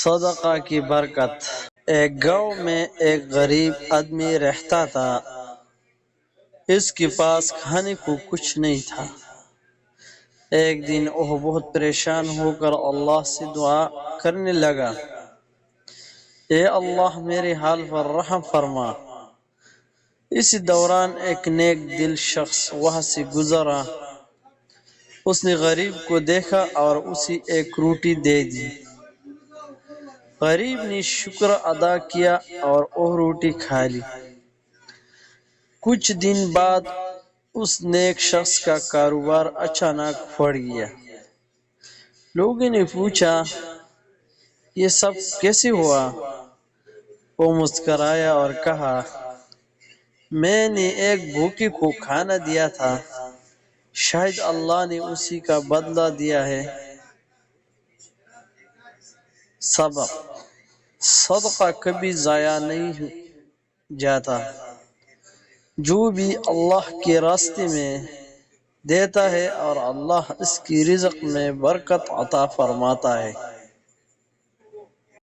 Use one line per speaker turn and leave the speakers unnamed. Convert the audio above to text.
صدقہ کی برکت۔ ایک گاؤں میں ایک غریب آدمی رہتا تھا۔ اس کے پاس کھانے کو کچھ نہیں تھا۔ ایک دن وہ بہت پریشان ہو کر اللہ سے دعا کرنے لگا، اے اللہ میرے حال پر رحم فرما۔ اس دوران ایک نیک دل شخص وہاں سے گزرا۔ اس نے غریب کو دیکھا اور اسے ایک روٹی دے دی۔ غریب نے شکر ادا کیا اور وہ روٹی کھا لی۔ کچھ دن بعد اس نیک شخص کا کاروبار اچانک بڑھ گیا۔ لوگوں نے پوچھا، یہ سب کیسے ہوا؟ وہ مسکرایا اور کہا، میں نے ایک بھوکے کو کھانا دیا تھا، شاید اللہ نے اسی کا بدلہ دیا ہے۔ سبق: صدقہ کبھی ضائع نہیں جاتا۔ جو بھی اللہ کے راستے میں دیتا ہے اور اللہ اس کی رزق میں برکت عطا فرماتا ہے۔